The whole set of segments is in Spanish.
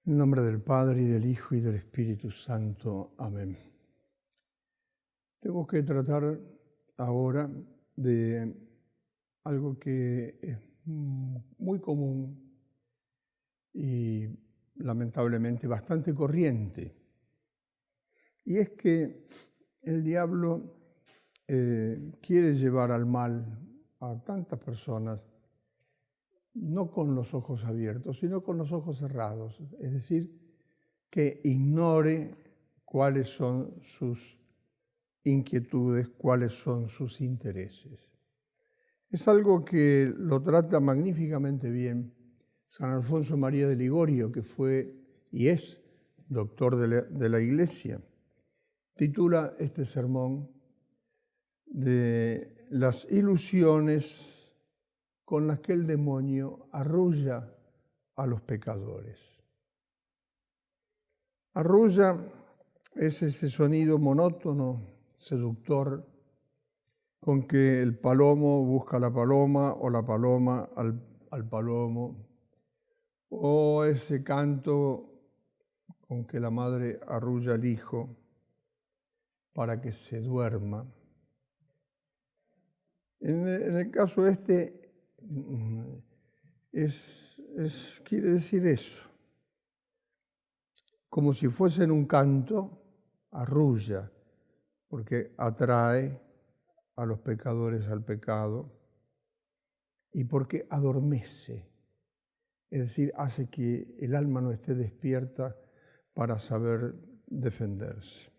En nombre del Padre, y del Hijo, y del Espíritu Santo. Amén. Tengo que tratar ahora de algo que es muy común y lamentablemente bastante corriente. Y es que el diablo quiere llevar al mal a tantas personas, no con los ojos abiertos, sino con los ojos cerrados. Es decir, que ignore cuáles son sus inquietudes, cuáles son sus intereses. Es algo que lo trata magníficamente bien San Alfonso María de Ligorio, que fue y es doctor de la Iglesia. Titula este sermón de las ilusiones con las que el demonio arrulla a los pecadores. Arrulla es ese sonido monótono, seductor, con que el palomo busca a la paloma o la paloma al palomo, o ese canto con que la madre arrulla al hijo para que se duerma. En el caso quiere decir eso. Como si fuese en un canto, arrulla, porque atrae a los pecadores al pecado y porque adormece, es decir, hace que el alma no esté despierta para saber defenderse.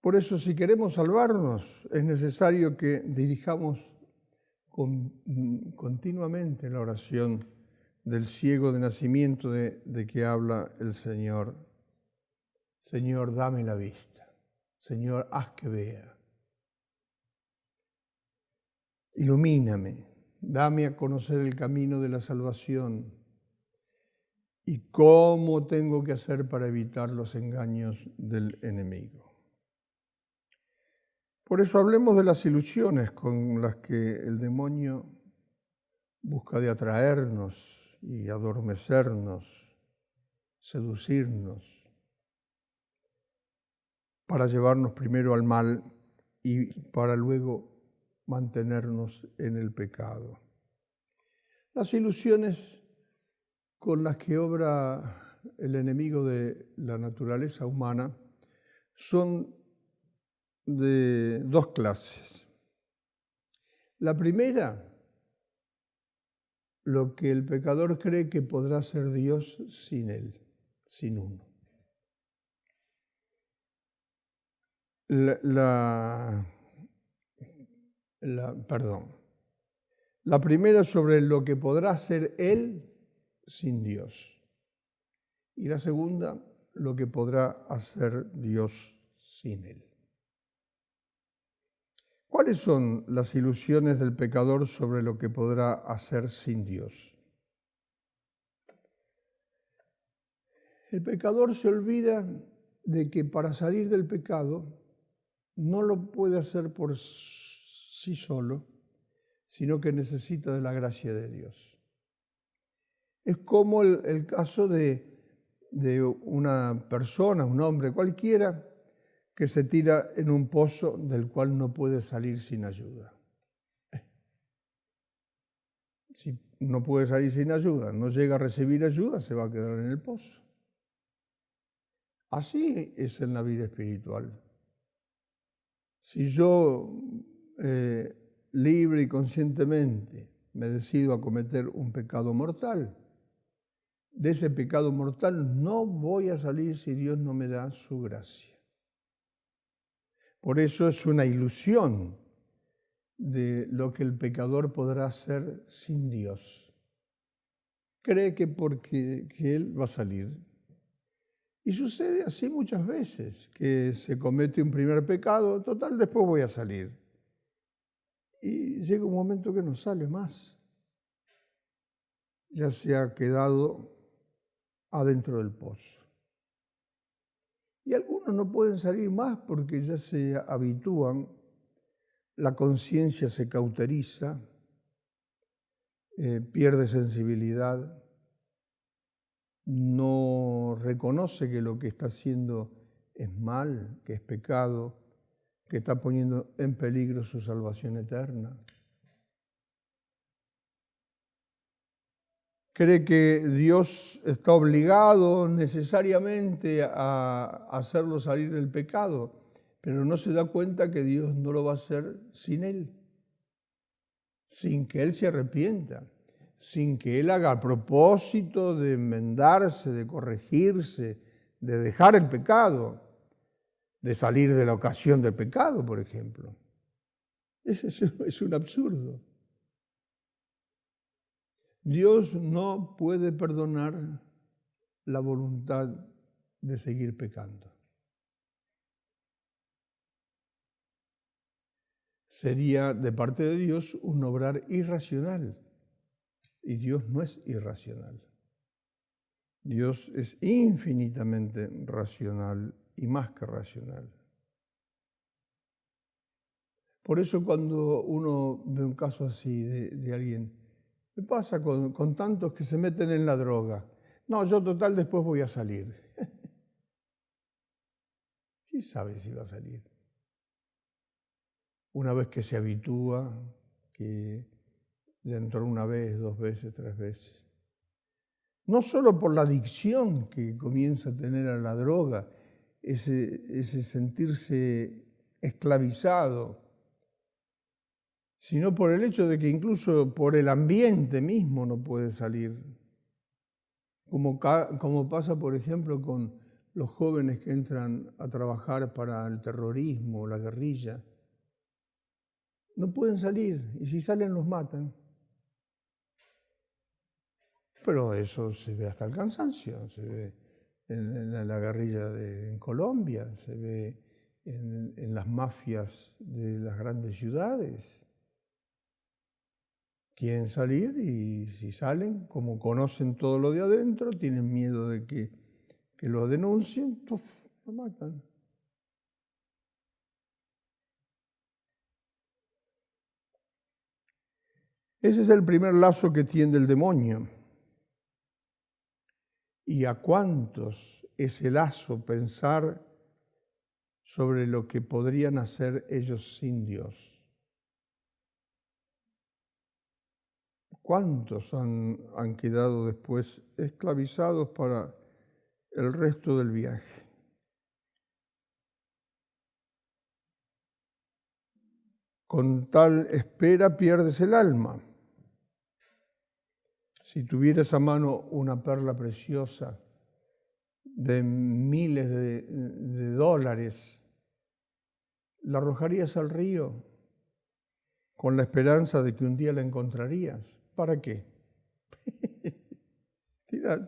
Por eso, si queremos salvarnos, es necesario que dirijamos continuamente la oración del ciego de nacimiento de que habla el Señor. Señor, dame la vista. Señor, haz que vea. Ilumíname, dame a conocer el camino de la salvación y cómo tengo que hacer para evitar los engaños del enemigo. Por eso hablemos de las ilusiones con las que el demonio busca de atraernos y adormecernos, seducirnos, para llevarnos primero al mal y para luego mantenernos en el pecado. Las ilusiones con las que obra el enemigo de la naturaleza humana son de dos clases. La primera, lo que el pecador cree que podrá ser Dios sin él, sin uno. La primera sobre lo que podrá ser él sin Dios. Y la segunda, lo que podrá hacer Dios sin él. ¿Cuáles son las ilusiones del pecador sobre lo que podrá hacer sin Dios? El pecador se olvida de que para salir del pecado no lo puede hacer por sí solo, sino que necesita de la gracia de Dios. Es como el caso de una persona, un hombre cualquiera, que se tira en un pozo del cual no puede salir sin ayuda. Si no puede salir sin ayuda, no llega a recibir ayuda, se va a quedar en el pozo. Así es en la vida espiritual. Si yo libre y conscientemente me decido a cometer un pecado mortal, de ese pecado mortal no voy a salir si Dios no me da su gracia. Por eso es una ilusión de lo que el pecador podrá hacer sin Dios. Cree que porque él va a salir. Y sucede así muchas veces, que se comete un primer pecado, total, después voy a salir. Y llega un momento que no sale más. Ya se ha quedado adentro del pozo. Y algunos no pueden salir más porque ya se habitúan, la conciencia se cauteriza, pierde sensibilidad no reconoce que lo que está haciendo es mal, que es pecado, que está poniendo en peligro su salvación eterna. Cree que Dios está obligado necesariamente a hacerlo salir del pecado, pero no se da cuenta que Dios no lo va a hacer sin él, sin que él se arrepienta, sin que él haga propósito de enmendarse, de corregirse, de dejar el pecado, de salir de la ocasión del pecado, por ejemplo. Eso es un absurdo. Dios no puede perdonar la voluntad de seguir pecando. Sería de parte de Dios un obrar irracional. Y Dios no es irracional. Dios es infinitamente racional y más que racional. Por eso cuando uno ve un caso así de alguien, ¿qué pasa con tantos que se meten en la droga? No, yo total después voy a salir. ¿Quién sabe si va a salir? Una vez que se habitúa, que ya entró una vez, 2 veces, 3 veces. No solo por la adicción que comienza a tener a la droga, ese sentirse esclavizado, sino por el hecho de que incluso por el ambiente mismo no puede salir. Como pasa, por ejemplo, con los jóvenes que entran a trabajar para el terrorismo, la guerrilla. No pueden salir, y si salen los matan. Pero eso se ve hasta el cansancio, se ve en la guerrilla en Colombia, se ve en las mafias de las grandes ciudades. Quieren salir y si salen, como conocen todo lo de adentro, tienen miedo de que lo denuncien, lo matan. Ese es el primer lazo que tiende el demonio. ¿Y a cuántos ese lazo pensar sobre lo que podrían hacer ellos sin Dios? ¿Cuántos han quedado después esclavizados para el resto del viaje? Con tal espera pierdes el alma. Si tuvieras a mano una perla preciosa de miles de dólares, ¿la arrojarías al río con la esperanza de que un día la encontrarías? ¿Para qué? Tirar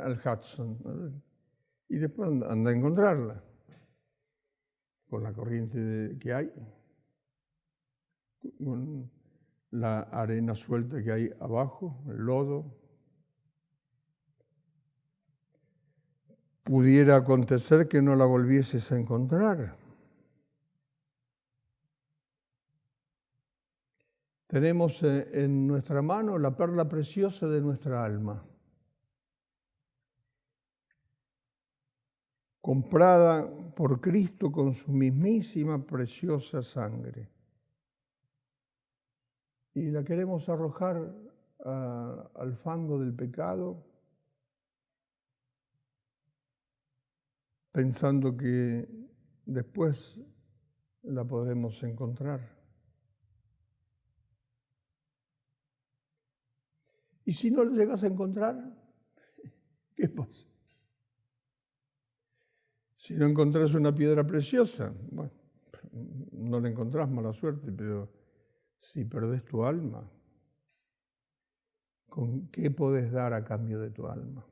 al Hudson y después anda a encontrarla con la corriente que hay, con la arena suelta que hay abajo, el lodo. Pudiera acontecer que no la volvieses a encontrar. Tenemos en nuestra mano la perla preciosa de nuestra alma, comprada por Cristo con su mismísima preciosa sangre. Y la queremos arrojar al fango del pecado, pensando que después la podremos encontrar. Y si no la llegas a encontrar, ¿qué pasa? Si no encontrás una piedra preciosa, bueno, no la encontrás, mala suerte, pero si perdés tu alma, ¿con qué podés dar a cambio de tu alma?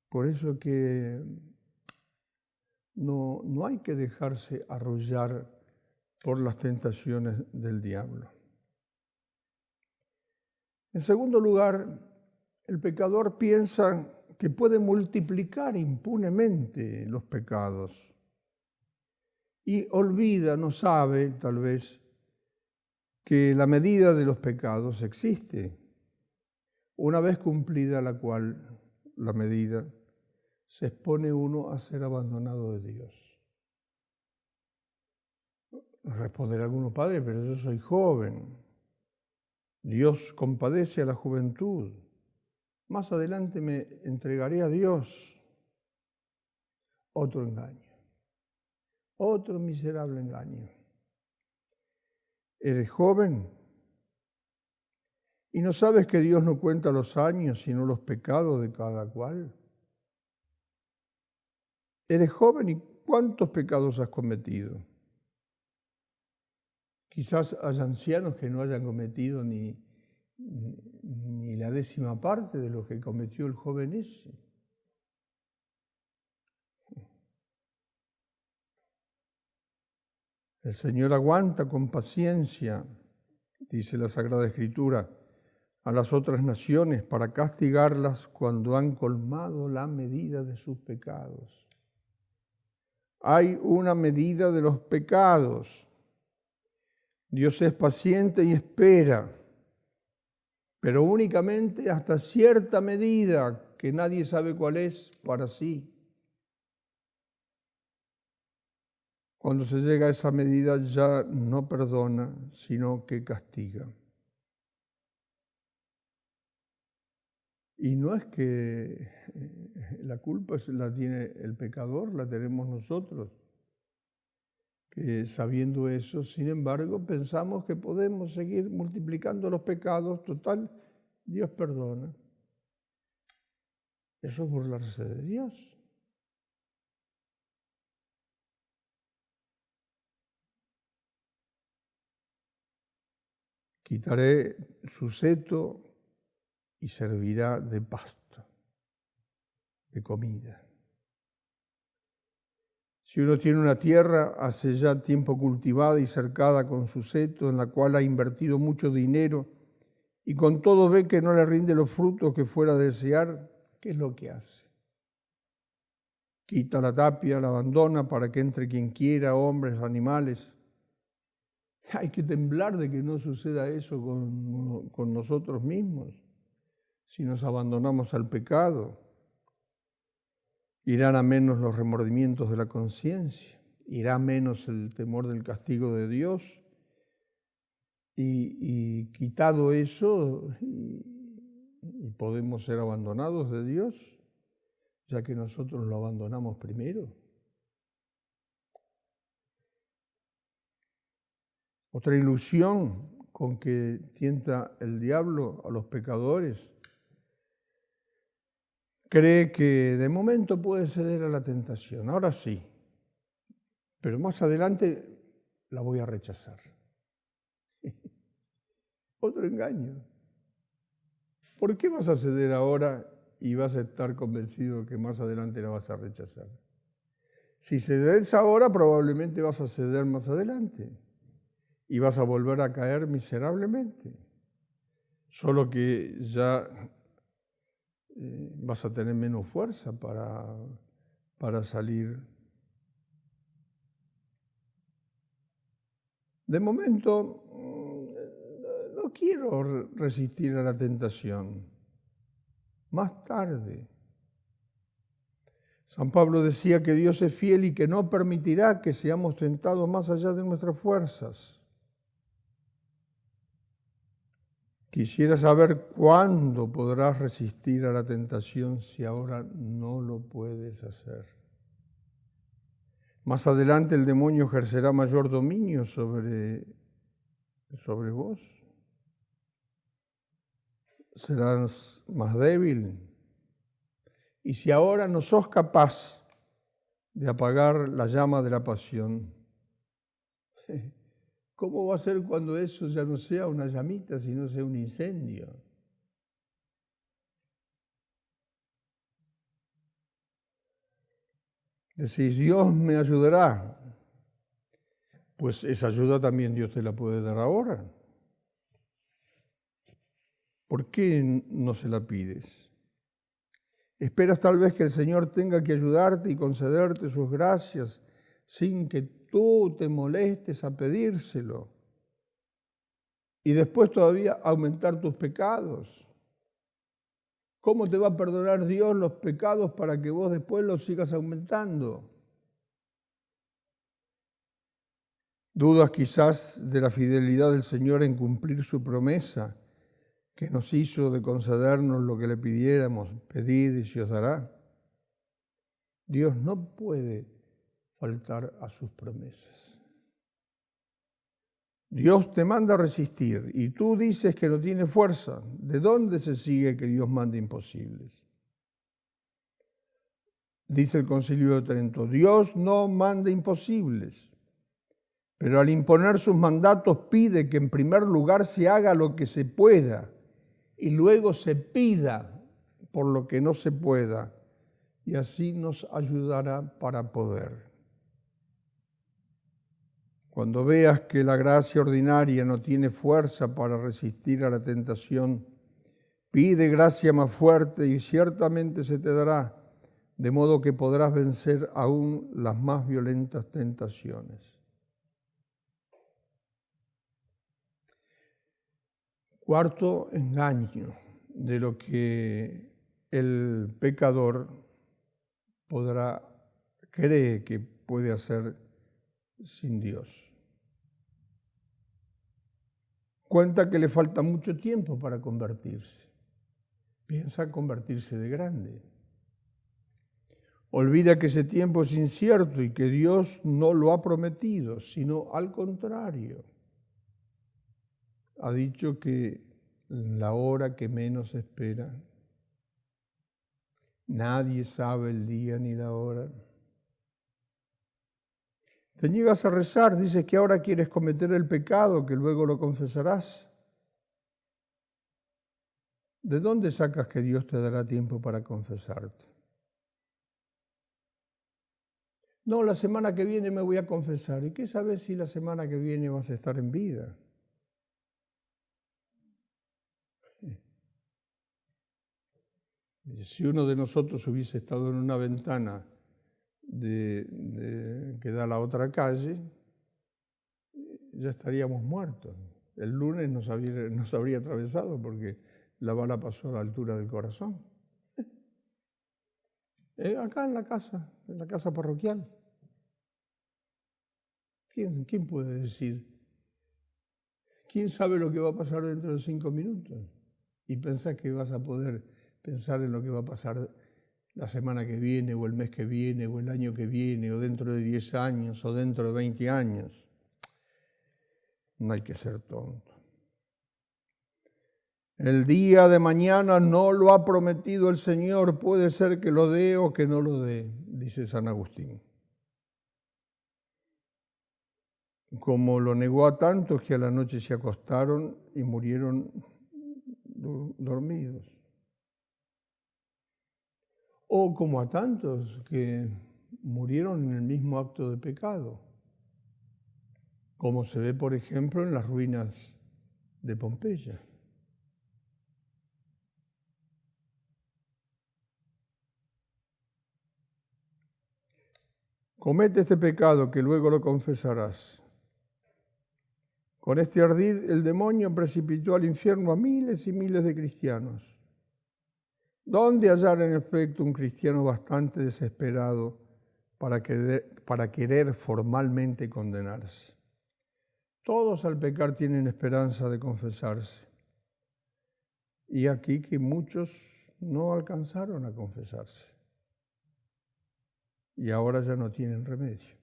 Por eso que no hay que dejarse arrullar por las tentaciones del diablo. En segundo lugar, el pecador piensa que puede multiplicar impunemente los pecados y olvida, no sabe tal vez, que la medida de los pecados existe. una vez cumplida la cual, la medida, se expone uno a ser abandonado de Dios. Responderá alguno, Padre, pero yo soy joven. Dios compadece a la juventud. Más adelante me entregaré a Dios. Otro engaño. Otro miserable engaño. ¿Eres joven? ¿Y no sabes que Dios no cuenta los años, sino los pecados de cada cual? ¿Eres joven y cuántos pecados has cometido? Quizás haya ancianos que no hayan cometido ni la 10ª parte de lo que cometió el joven ese. El Señor aguanta con paciencia, dice la Sagrada Escritura, a las otras naciones para castigarlas cuando han colmado la medida de sus pecados. Hay una medida de los pecados. Dios es paciente y espera, pero únicamente hasta cierta medida que nadie sabe cuál es para sí. Cuando se llega a esa medida ya no perdona, sino que castiga. Y no es que la culpa la tiene el pecador, la tenemos nosotros. Que sabiendo eso, sin embargo, pensamos que podemos seguir multiplicando los pecados. Total, Dios perdona. Eso es burlarse de Dios. Quitaré su seto y servirá de pasto, de comida. Si uno tiene una tierra hace ya tiempo cultivada y cercada con su seto, en la cual ha invertido mucho dinero, y con todo ve que no le rinde los frutos que fuera a desear, ¿qué es lo que hace? Quita la tapia, la abandona para que entre quien quiera, hombres, animales. Hay que temblar de que no suceda eso con nosotros mismos. Si nos abandonamos al pecado, irán a menos los remordimientos de la conciencia, irá a menos el temor del castigo de Dios, y quitado eso, y podemos ser abandonados de Dios, ya que nosotros lo abandonamos primero. Otra ilusión con que tienta el diablo a los pecadores, cree que de momento puede ceder a la tentación, ahora sí, pero más adelante la voy a rechazar. Otro engaño. ¿Por qué vas a ceder ahora y vas a estar convencido que más adelante la vas a rechazar? Si cedes ahora, probablemente vas a ceder más adelante y vas a volver a caer miserablemente. Solo que ya vas a tener menos fuerza para salir. De momento, no quiero resistir a la tentación. Más tarde. San Pablo decía que Dios es fiel y que no permitirá que seamos tentados más allá de nuestras fuerzas. Quisiera saber cuándo podrás resistir a la tentación si ahora no lo puedes hacer. Más adelante el demonio ejercerá mayor dominio sobre vos. Serás más débil. Y si ahora no sos capaz de apagar la llama de la pasión, ¿cómo va a ser cuando eso ya no sea una llamita, sino sea un incendio? Decís, Dios me ayudará. Pues esa ayuda también Dios te la puede dar ahora. ¿Por qué no se la pides? Esperas tal vez que el Señor tenga que ayudarte y concederte sus gracias sin que tú te molestes a pedírselo. Y después todavía aumentar tus pecados. ¿Cómo te va a perdonar Dios los pecados para que vos después los sigas aumentando? ¿Dudas quizás de la fidelidad del Señor en cumplir su promesa que nos hizo de concedernos lo que le pidiéramos? Pedid y se os dará. Dios no puede faltar a sus promesas. Dios te manda a resistir y tú dices que no tiene fuerza. ¿De dónde se sigue que Dios manda imposibles? Dice el Concilio de Trento, Dios no manda imposibles, pero al imponer sus mandatos pide que en primer lugar se haga lo que se pueda y luego se pida por lo que no se pueda, y así nos ayudará para poder. Cuando veas que la gracia ordinaria no tiene fuerza para resistir a la tentación, pide gracia más fuerte y ciertamente se te dará, de modo que podrás vencer aún las más violentas tentaciones. Cuarto engaño de lo que el pecador cree que puede hacer sin Dios. Cuenta que le falta mucho tiempo para convertirse. Piensa convertirse de grande. Olvida que ese tiempo es incierto y que Dios no lo ha prometido, sino al contrario. Ha dicho que en la hora que menos espera, nadie sabe el día ni la hora. Te niegas a rezar, dices que ahora quieres cometer el pecado, que luego lo confesarás. ¿De dónde sacas que Dios te dará tiempo para confesarte? No, la semana que viene me voy a confesar. ¿Y qué sabes si la semana que viene vas a estar en vida? Si uno de nosotros hubiese estado en una ventana que da a la otra calle, ya estaríamos muertos. El lunes nos habría atravesado porque la bala pasó a la altura del corazón. Acá en la casa parroquial. ¿Quién puede decir? ¿Quién sabe lo que va a pasar dentro de 5 minutos? Y pensás que vas a poder pensar en lo que va a pasar la semana que viene, o el mes que viene, o el año que viene, o dentro de 10 años, o dentro de 20 años. No hay que ser tonto. El día de mañana no lo ha prometido el Señor, puede ser que lo dé o que no lo dé, dice San Agustín. Como lo negó a tantos que a la noche se acostaron y murieron dormidos. O como a tantos que murieron en el mismo acto de pecado, como se ve, por ejemplo, en las ruinas de Pompeya. Comete este pecado que luego lo confesarás. Con este ardid el demonio precipitó al infierno a miles y miles de cristianos. ¿Dónde hallar en efecto un cristiano bastante desesperado para querer formalmente condenarse? Todos al pecar tienen esperanza de confesarse. Y aquí que muchos no alcanzaron a confesarse. Y ahora ya no tienen remedio.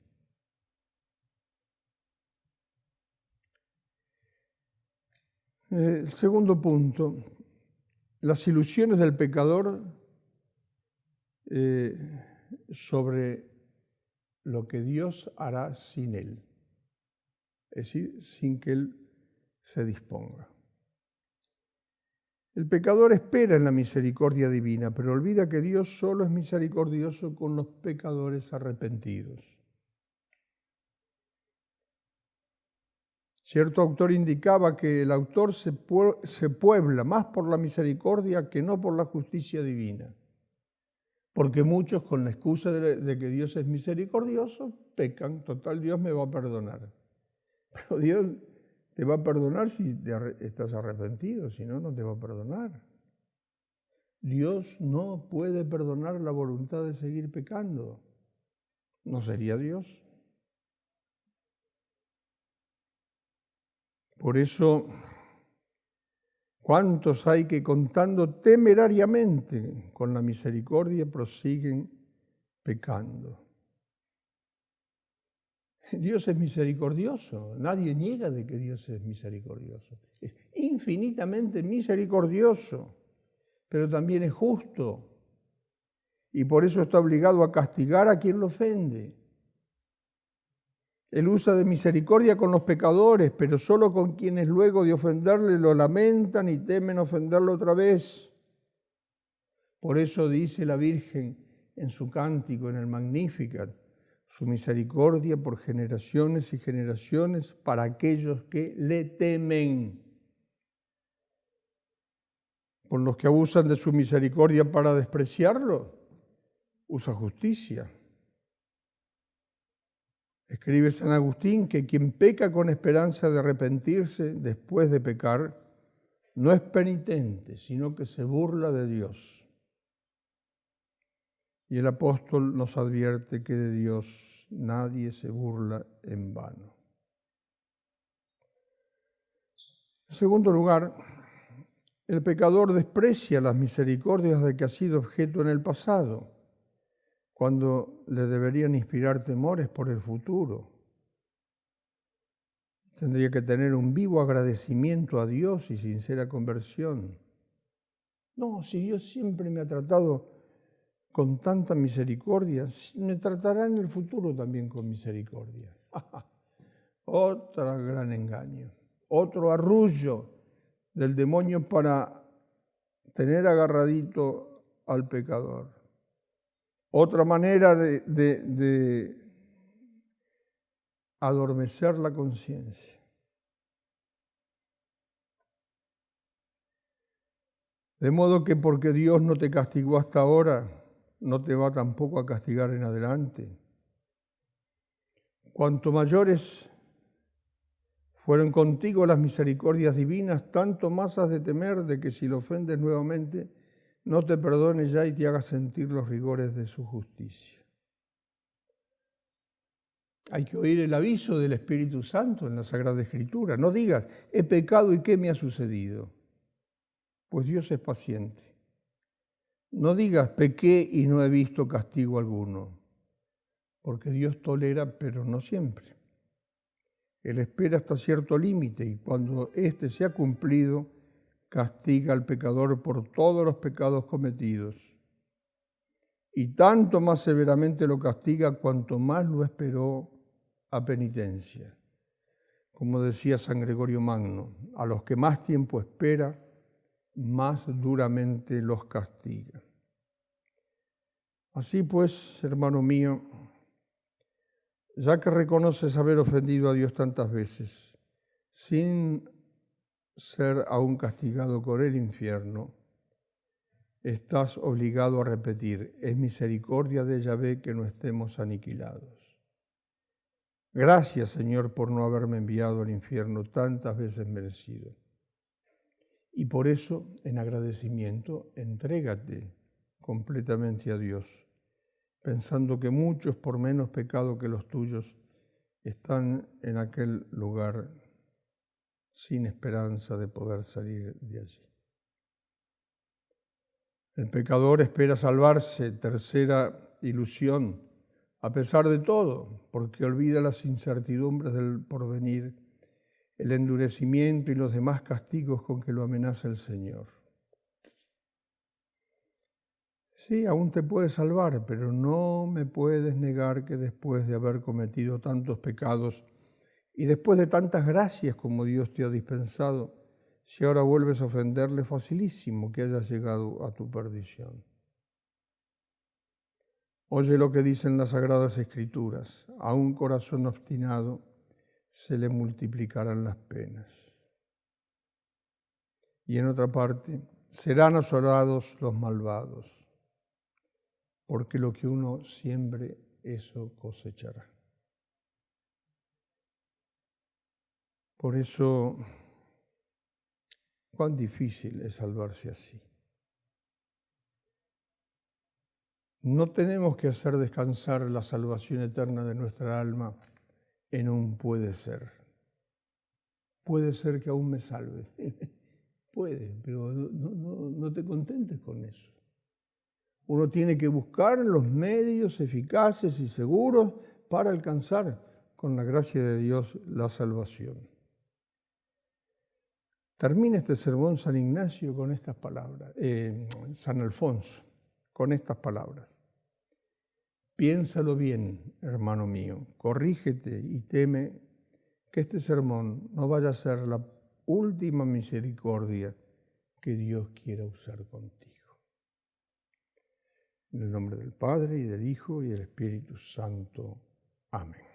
Segundo punto, las ilusiones del pecador sobre lo que Dios hará sin él, es decir, sin que él se disponga. El pecador espera en la misericordia divina, pero olvida que Dios solo es misericordioso con los pecadores arrepentidos. Cierto autor indicaba que el autor se puebla más por la misericordia que no por la justicia divina. Porque muchos, con la excusa de que Dios es misericordioso, pecan. Total, Dios me va a perdonar. Pero Dios te va a perdonar si estás arrepentido, si no, no te va a perdonar. Dios no puede perdonar la voluntad de seguir pecando. ¿No sería Dios? Por eso, ¿cuántos hay que contando temerariamente con la misericordia prosiguen pecando? Dios es misericordioso, nadie niega de que Dios es misericordioso. Es infinitamente misericordioso, pero también es justo. Y por eso está obligado a castigar a quien lo ofende. Él usa de misericordia con los pecadores, pero solo con quienes luego de ofenderle lo lamentan y temen ofenderlo otra vez. Por eso dice la Virgen en su cántico, en el Magnificat, su misericordia por generaciones y generaciones para aquellos que le temen. Por los que abusan de su misericordia para despreciarlo, usa justicia. Escribe San Agustín que quien peca con esperanza de arrepentirse después de pecar, no es penitente, sino que se burla de Dios. Y el apóstol nos advierte que de Dios nadie se burla en vano. En segundo lugar, el pecador desprecia las misericordias de que ha sido objeto en el pasado, cuando le deberían inspirar temores por el futuro. Tendría que tener un vivo agradecimiento a Dios y sincera conversión. No, si Dios siempre me ha tratado con tanta misericordia, me tratará en el futuro también con misericordia. Otro gran engaño, otro arrullo del demonio para tener agarradito al pecador. Otra manera de adormecer la conciencia. De modo que porque Dios no te castigó hasta ahora, no te va tampoco a castigar en adelante. Cuanto mayores fueron contigo las misericordias divinas, tanto más has de temer de que si lo ofendes nuevamente, no te perdone ya y te haga sentir los rigores de su justicia. Hay que oír el aviso del Espíritu Santo en la Sagrada Escritura. No digas, he pecado y ¿qué me ha sucedido? Pues Dios es paciente. No digas, pequé y no he visto castigo alguno, porque Dios tolera, pero no siempre. Él espera hasta cierto límite y cuando éste se ha cumplido, castiga al pecador por todos los pecados cometidos. Y tanto más severamente lo castiga cuanto más lo esperó a penitencia. Como decía San Gregorio Magno, a los que más tiempo espera, más duramente los castiga. Así pues, hermano mío, ya que reconoces haber ofendido a Dios tantas veces, sin ser aún castigado con el infierno, estás obligado a repetir, es misericordia de Yahvé que no estemos aniquilados. Gracias, Señor, por no haberme enviado al infierno tantas veces merecido. Y por eso, en agradecimiento, entrégate completamente a Dios, pensando que muchos, por menos pecado que los tuyos, están en aquel lugar sin esperanza de poder salir de allí. El pecador espera salvarse, tercera ilusión, a pesar de todo, porque olvida las incertidumbres del porvenir, el endurecimiento y los demás castigos con que lo amenaza el Señor. Sí, aún te puedes salvar, pero no me puedes negar que después de haber cometido tantos pecados y después de tantas gracias como Dios te ha dispensado, si ahora vuelves a ofenderle, facilísimo que hayas llegado a tu perdición. Oye lo que dicen las Sagradas Escrituras, a un corazón obstinado se le multiplicarán las penas. Y en otra parte, serán asolados los malvados, porque lo que uno siembre, eso cosechará. Por eso, cuán difícil es salvarse así. No tenemos que hacer descansar la salvación eterna de nuestra alma en un puede ser. Puede ser que aún me salve. Puede, pero no te contentes con eso. Uno tiene que buscar los medios eficaces y seguros para alcanzar, con la gracia de Dios, la salvación. Termina este sermón San Ignacio con estas palabras, San Alfonso, con estas palabras. Piénsalo bien, hermano mío, corrígete y teme que este sermón no vaya a ser la última misericordia que Dios quiera usar contigo. En el nombre del Padre, y del Hijo, y del Espíritu Santo. Amén.